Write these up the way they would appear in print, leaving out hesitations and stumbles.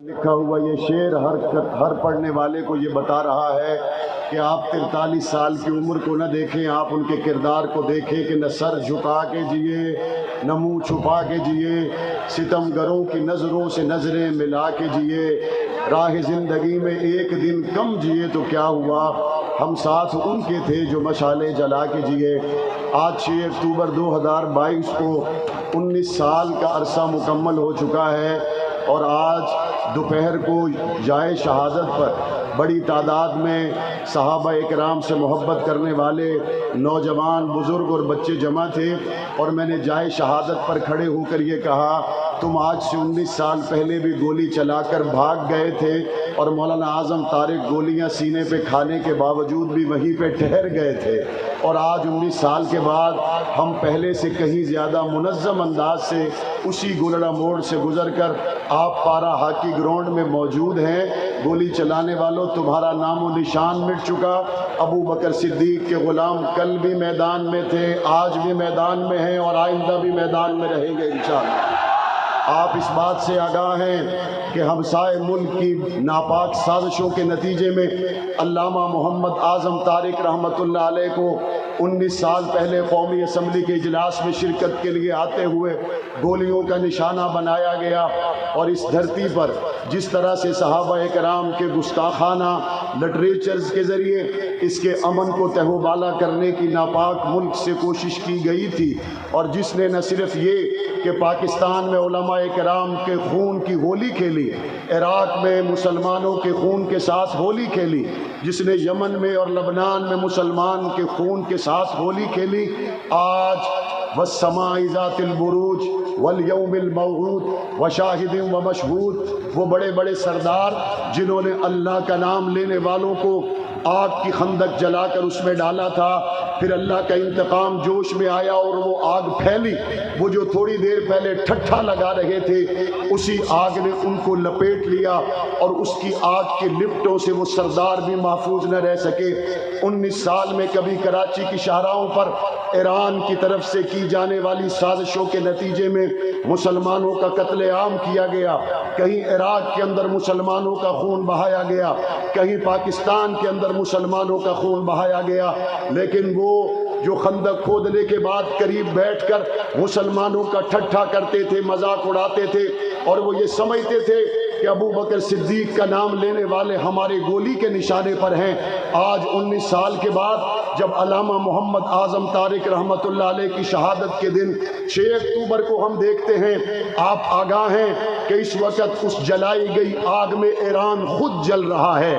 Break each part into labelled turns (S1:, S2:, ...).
S1: لکھا ہوا یہ شعر ہر پڑھنے والے کو یہ بتا رہا ہے کہ آپ 43 سال کی عمر کو نہ دیکھیں، آپ ان کے کردار کو دیکھیں کہ نہ سر جھکا کے جیے نہ منہ چھپا کے جیے، ستم گروں کی نظروں سے نظریں ملا کے جیے، راہ زندگی میں ایک دن کم جیے تو کیا ہوا، ہم ساتھ ان کے تھے جو مشالیں جلا کے جیے۔ آج 6 اکتوبر 2022 کو 19 سال کا عرصہ مکمل ہو چکا ہے، اور آج دوپہر کو جائے شہادت پر بڑی تعداد میں صحابہ اکرام سے محبت کرنے والے نوجوان، بزرگ اور بچے جمع تھے، اور میں نے جائے شہادت پر کھڑے ہو کر یہ کہا، تم آج سے 19 سال پہلے بھی گولی چلا کر بھاگ گئے تھے، اور مولانا اعظم طارق گولیاں سینے پہ کھانے کے باوجود بھی وہیں پہ ٹھہر گئے تھے، اور آج 19 سال کے بعد ہم پہلے سے کہیں زیادہ منظم انداز سے اسی گولڑا موڑ سے گزر کر آپ پارا ہاکی گراؤنڈ میں موجود ہیں۔ گولی چلانے والوں، تمہارا نام و نشان مٹ چکا۔ ابو بکر صدیق کے غلام کل بھی میدان میں تھے، آج بھی میدان میں ہیں، اور آئندہ بھی میدان میں رہیں گے انشاءاللہ۔ آپ اس بات سے آگاہ ہیں کہ ہمسائے ملک کی ناپاک سازشوں کے نتیجے میں علامہ محمد اعظم طارق رحمۃ اللہ علیہ کو 19 سال پہلے قومی اسمبلی کے اجلاس میں شرکت کے لیے آتے ہوئے گولیوں کا نشانہ بنایا گیا، اور اس دھرتی پر جس طرح سے صحابہ کرام کے گستاخانہ لٹریچرز کے ذریعے اس کے امن کو تہو بالا کرنے کی ناپاک ملک سے کوشش کی گئی تھی، اور جس نے نہ صرف یہ کہ پاکستان میں علماء کرام کے خون کی ہولی کھیلی، عراق میں مسلمانوں کے خون کے ساتھ ہولی کھیلی، جس نے یمن میں اور لبنان میں مسلمان کے خون کے ساتھ ہولی کھیلی، آج والسماء ذات البروج والیوم الموعود وشاہد ومشہود، وہ بڑے بڑے سردار جنہوں نے اللہ کا نام لینے والوں کو آگ کی خندق جلا کر اس میں ڈالا تھا، پھر اللہ کا انتقام جوش میں آیا اور وہ آگ پھیلی، وہ جو تھوڑی دیر پہلے ٹھٹھا لگا رہے تھے اسی آگ نے ان کو لپیٹ لیا، اور اس کی آگ کے لپٹوں سے وہ سردار بھی محفوظ نہ رہ سکے۔ 19 سال میں کبھی کراچی کی شاہراہوں پر ایران کی طرف سے کی جانے والی سازشوں کے نتیجے میں مسلمانوں کا قتل عام کیا گیا، کہیں عراق کے اندر مسلمانوں کا خون بہایا گیا، کہیں پاکستان کے اندر مسلمانوں کا خون بہایا گیا، لیکن وہ جو خندق کھودنے کے بعد قریب بیٹھ کر مسلمانوں کا ٹھٹھا کرتے تھے، مذاق اڑاتے تھے، اور وہ یہ سمجھتے تھے کہ ابو بکر صدیق کا نام لینے والے ہمارے گولی کے نشانے پر ہیں، آج 19 سال کے بعد جب علامہ محمد اعظم طارق رحمۃ اللہ علیہ کی شہادت کے دن 6 اکتوبر کو ہم دیکھتے ہیں، آپ آگاہ ہیں کہ اس وقت اس جلائی گئی آگ میں ایران خود جل رہا ہے،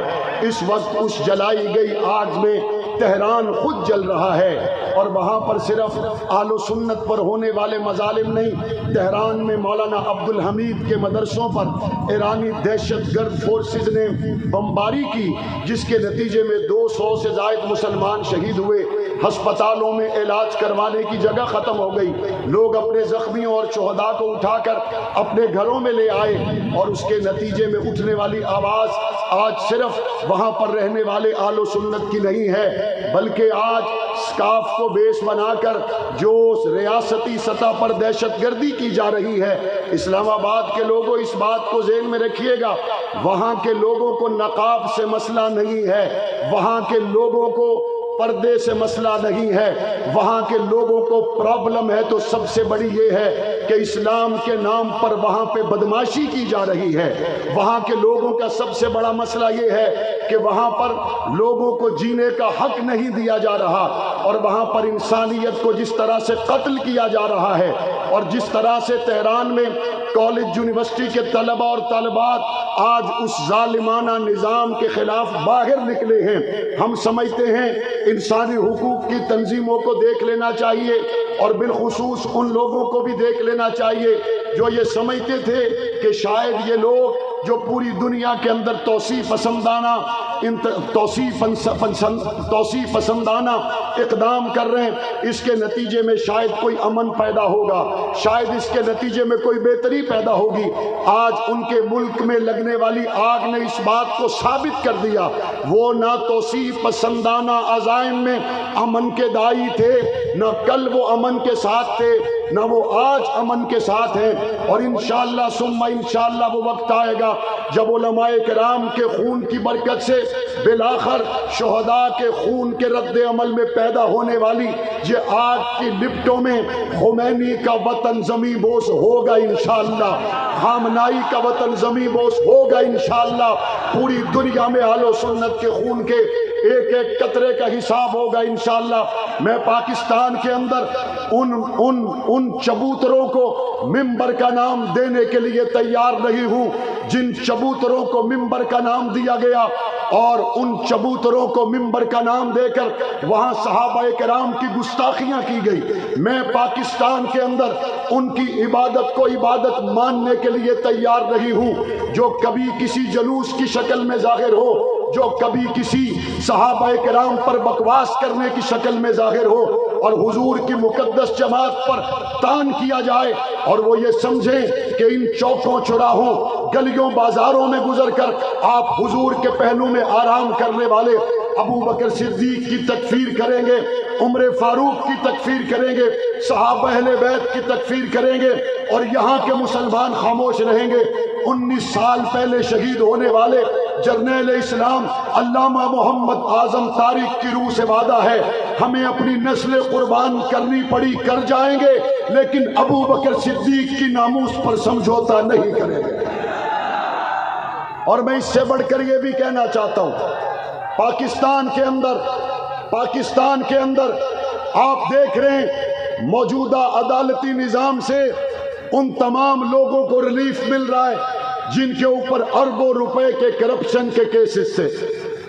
S1: اس وقت اس جلائی گئی آگ میں تہران خود جل رہا ہے، اور وہاں پر صرف اہل و سنت پر ہونے والے مظالم نہیں، تہران میں مولانا عبدالحمید کے مدرسوں پر ایرانی دہشت گرد فورسز نے بمباری کی، جس کے نتیجے میں 200 سے زائد مسلمان شہید ہوئے، ہسپتالوں میں علاج کروانے کی جگہ ختم ہو گئی، لوگ اپنے زخمیوں اور شہداء کو اٹھا کر اپنے گھروں میں لے آئے، اور اس کے نتیجے میں اٹھنے والی آواز آج صرف وہاں پر رہنے والے اہل و سنت کی نہیں ہے، بلکہ آج سکاف کو بیس بنا کر جو ریاستی سطح پر دہشت گردی کی جا رہی ہے، اسلام آباد کے لوگوں اس بات کو ذہن میں رکھیے گا، وہاں کے لوگوں کو نقاب سے مسئلہ نہیں ہے، وہاں کے لوگوں کو پردے سے مسئلہ نہیں ہے، وہاں کے لوگوں کو پرابلم ہے تو سب سے بڑی یہ ہے کہ اسلام کے نام پر وہاں پہ بدماشی کی جا رہی ہے، وہاں کے لوگوں کا سب سے بڑا مسئلہ یہ ہے کہ وہاں پر لوگوں کو جینے کا حق نہیں دیا جا رہا، اور وہاں پر انسانیت کو جس طرح سے قتل کیا جا رہا ہے، اور جس طرح سے تہران میں کالج یونیورسٹی کے طلبہ اور طالبات آج اس ظالمانہ نظام کے خلاف باہر نکلے ہیں، ہم سمجھتے ہیں انسانی حقوق کی تنظیموں کو دیکھ لینا چاہیے، اور بالخصوص ان لوگوں کو بھی دیکھ لینا چاہیے جو یہ سمجھتے تھے کہ شاید یہ لوگ جو پوری دنیا کے اندر توسیع پسندانہ اقدام کر رہے ہیں، اس کے نتیجے میں شاید کوئی امن پیدا ہوگا، شاید اس کے نتیجے میں کوئی بہتری پیدا ہوگی، آج ان کے ملک میں لگنے والی آگ نے اس بات کو ثابت کر دیا، وہ نہ توسیع پسندانہ عزائم میں امن کے داعی تھے، نہ کل وہ امن کے ساتھ تھے، نہ وہ آج امن کے ساتھ ہیں، اور انشاءاللہ ثم انشاءاللہ وہ وقت آئے گا جب علماء کرام کے خون کی برکت سے بالآخر شہداء کے خون کے رد عمل میں پیدا ہونے والی یہ آگ کی لپٹوں میں خمینی کا وطن زمیں بوس ہوگا انشاءاللہ، خامنائی کا وطن زمیں بوس ہوگا انشاءاللہ، پوری دنیا میں اہل و سنت کے خون کے ایک ایک قطرے کا حساب ہوگا انشاءاللہ۔ میں پاکستان کے اندر ان چبوتروں کو ممبر کا نام دینے کے لیے تیار نہیں ہوں جن چبوتروں کو ممبر کا نام دیا گیا، اور ان چبوتروں کو ممبر کا نام دے کر وہاں صحابہ کرام کی گستاخیاں کی گئی۔ میں پاکستان کے اندر ان کی عبادت کو عبادت ماننے کے لیے تیار نہیں ہوں جو کبھی کسی جلوس کی شکل میں ظاہر ہو، جو کبھی کسی صحابہ کرام پر بکواس کرنے کی شکل میں ظاہر ہو، اور حضور کی مقدس جماعت پر تان کیا جائے، اور وہ یہ سمجھیں کہ ان چوکوں چوراہوں گلیوں بازاروں میں گزر کر آپ حضور کے پہلو میں آرام کرنے والے ابو بکر صدیق کی تکفیر کریں گے، عمر فاروق کی تکفیر کریں گے، صحابہ اہل بیت کی تکفیر کریں گے، اور یہاں کے مسلمان خاموش رہیں گے۔ 19 سال پہلے شہید ہونے والے جرنیل اسلام علامہ محمد اعظم طارق کی روح سے وعدہ ہے ہمیں اپنی نسل قربان کرنی پڑی کر جائیں گے، لیکن ابو بکر صدیق کی ناموس پر سمجھوتا نہیں کریں گے۔ اور میں اس سے بڑھ کر یہ بھی کہنا چاہتا ہوں، پاکستان کے اندر آپ دیکھ رہے ہیں موجودہ عدالتی نظام سے ان تمام لوگوں کو ریلیف مل رہا ہے جن کے اوپر اربوں روپے کے کرپشن کے کیسز سے۔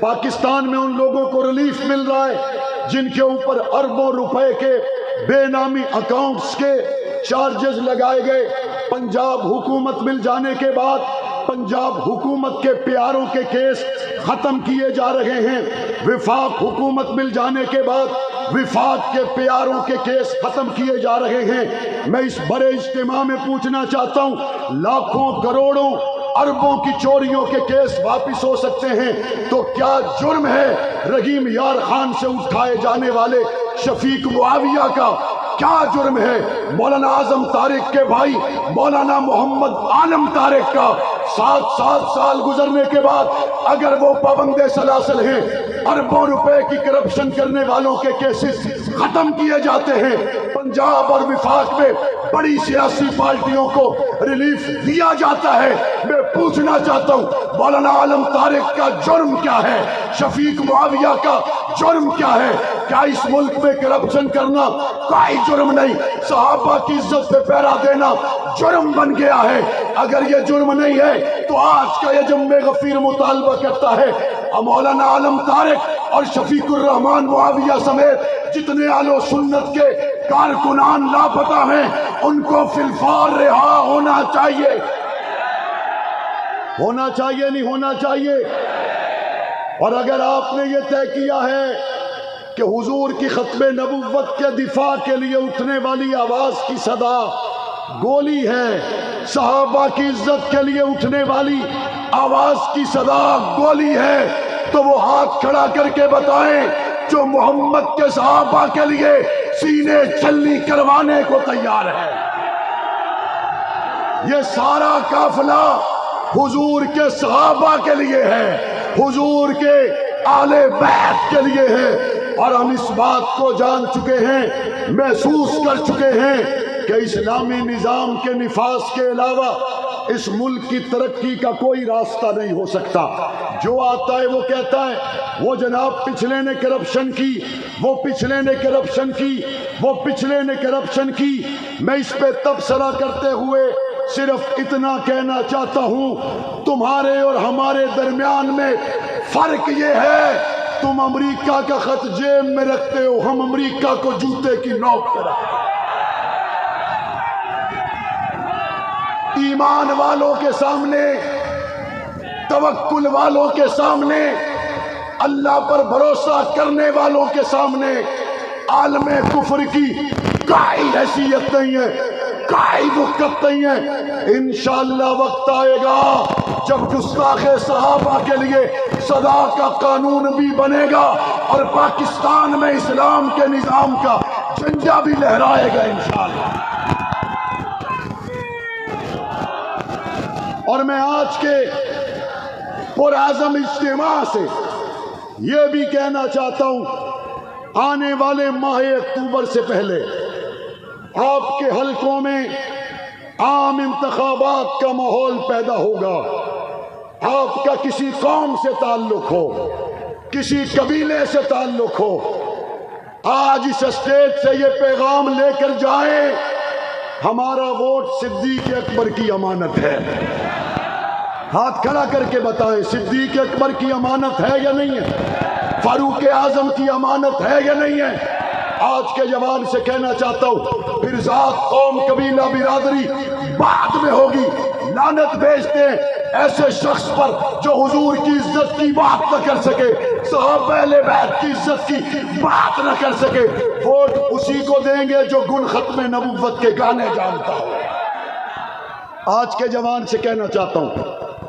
S1: پاکستان میں ان لوگوں کو ریلیف مل رہا ہے جن کے اوپر اربوں روپے کے بے نامی اکاؤنٹس کے چارجز لگائے گئے۔ پنجاب حکومت مل جانے کے بعد پنجاب حکومت کے پیاروں کے کیس ختم کیے جا رہے ہیں، وفاق حکومت مل جانے کے بعد وفاق کے پیاروں کے کیس ختم کیے جا رہے ہیں۔ میں اس بڑے اجتماع میں پوچھنا چاہتا ہوں، لاکھوں کروڑوں اربوں کی چوریوں کے کیس واپس ہو سکتے ہیں تو کیا جرم ہے رحیم یار خان سے اٹھائے جانے والے شفیق معاویہ کا؟ کیا جرم ہے مولانا اعظم طارق کے بھائی مولانا محمد عالم طارق کا؟ 7 سال گزرنے کے بعد اگر وہ پابند سلاسل ہیں، اربوں روپے کی کرپشن کرنے والوں کے کیسز ختم کیے جاتے ہیں، پنجاب اور وفاق میں بڑی سیاسی پارٹیوں کو ریلیف دیا جاتا ہے، میں پوچھنا چاہتا ہوں مولانا عالم طارق کا جرم کیا ہے؟ شفیق معاویہ کا جرم کیا ہے؟ کیا اس ملک میں کرپشن کرنا کوئی جرم نہیں؟ صحابہ کی عزت پہ پہرا دینا جرم بن گیا ہے؟ اگر یہ جرم نہیں ہے تو آج کا یہ جم غفیر مطالبہ کرتا ہے مولانا عالم طارق اور شفیق الرحمان معاویہ سمیت جتنے اہل و سنت کے کارکنان لاپتہ ہیں ان کو فی الفور رہا ہونا چاہیے۔ ہونا چاہیے نہیں ہونا چاہیے؟ اور اگر آپ نے یہ طے کیا ہے کہ حضور کی ختم نبوت کے دفاع کے لیے اٹھنے والی آواز کی صدا گولی ہے، صحابہ کی عزت کے لیے اٹھنے والی آواز کی صدا گولی ہے، تو وہ ہاتھ کھڑا کر کے بتائیں جو محمد کے صحابہ کے لیے سینے چھلنی کروانے کو تیار ہے۔ یہ سارا قافلہ حضور کے صحابہ کے لیے ہے، حضور کے آل بیت کے لیے ہے، اور ہم اس بات کو جان چکے ہیں، محسوس کر چکے ہیں کہ اسلامی نظام کے نفاذ کے علاوہ اس ملک کی ترقی کا کوئی راستہ نہیں ہو سکتا۔ جو آتا ہے وہ کہتا ہے وہ جناب پچھلے نے کرپشن کی، وہ پچھلے نے کرپشن کی، وہ پچھلے نے کرپشن کی۔ میں اس پہ تبصرہ کرتے ہوئے صرف اتنا کہنا چاہتا ہوں، تمہارے اور ہمارے درمیان میں فرق یہ ہے تم امریکہ کا خط جیب میں رکھتے ہو، ہم امریکہ کو جوتے کی نوک پر رکھتے ہیں۔ ایمان والوں کے سامنے، توکل والوں کے سامنے، اللہ پر بھروسہ کرنے والوں کے سامنے عالم کفر کی کوئی حیثیت نہیں ہے، کوئی وقت نہیں ہے۔ انشاءاللہ وقت آئے گا جب گستاخ صحابہ کے لیے سزا کا قانون بھی بنے گا اور پاکستان میں اسلام کے نظام کا جھنڈا بھی لہرائے گا انشاءاللہ۔ اور میں آج کے پرعزم اجتماع سے یہ بھی کہنا چاہتا ہوں، آنے والے ماہ اکتوبر سے پہلے آپ کے حلقوں میں عام انتخابات کا ماحول پیدا ہوگا۔ آپ کا کسی قوم سے تعلق ہو، کسی قبیلے سے تعلق ہو، آج اس اسٹیج سے یہ پیغام لے کر جائیں، ہمارا ووٹ صدیق اکبر کی امانت ہے۔ ہاتھ کھڑا کر کے بتائیں، صدیق اکبر کی امانت ہے یا نہیں ہے؟ فاروق اعظم کی امانت ہے یا نہیں ہے؟ آج کے جوان سے کہنا چاہتا ہوں، پھر ذات، قوم، قبیلہ، برادری بعد میں ہوگی۔ لعنت بھیجتے ہیں ایسے شخص پر جو حضور کی عزت کی بات نہ کر سکے، صحابہ اہل بیت کی عزت کی بات نہ کر سکے۔ ووٹ اسی کو دیں گے جو گل ختم نبوت کے گانے جانتا ہو۔ آج کے جوان سے کہنا چاہتا ہوں،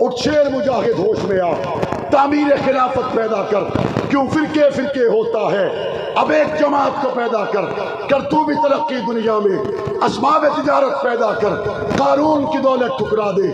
S1: اٹھ شیر مجاہد ہوش میں آ، تعمیر خلافت پیدا کر۔ کیوں فرقے فرقے ہوتا ہے، اب ایک جماعت کو پیدا کر تو بھی ترقی دنیا میں، اسباب تجارت پیدا کر، قارون کی دولت ٹھکرا دے،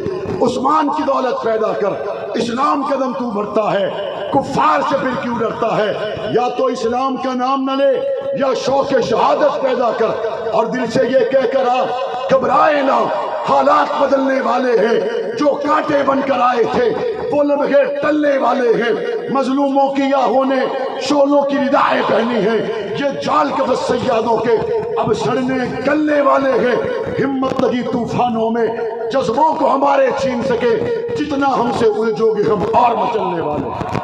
S1: عثمان کی دولت پیدا کر۔ اسلام قدم تو بڑھتا ہے، کفار سے پھر کیوں ڈرتا ہے؟ یا تو اسلام کا نام نہ لے یا شوق شہادت پیدا کر، اور دل سے یہ کہہ کر آ، گھبرائے نہ، حالات بدلنے والے ہیں۔ جو کانٹے بن کر آئے تھے وہ لمحے ٹلنے والے ہیں۔ مظلوموں کی آہوں نے شولوں کی ردائیں پہنی ہیں، یہ جال قفس سیادوں کے اب سڑنے گلنے والے ہیں۔ ہمت لگی طوفانوں میں، جذبوں کو ہمارے چھین سکے، جتنا ہم سے الجھو گے ہم اور مچلنے والے۔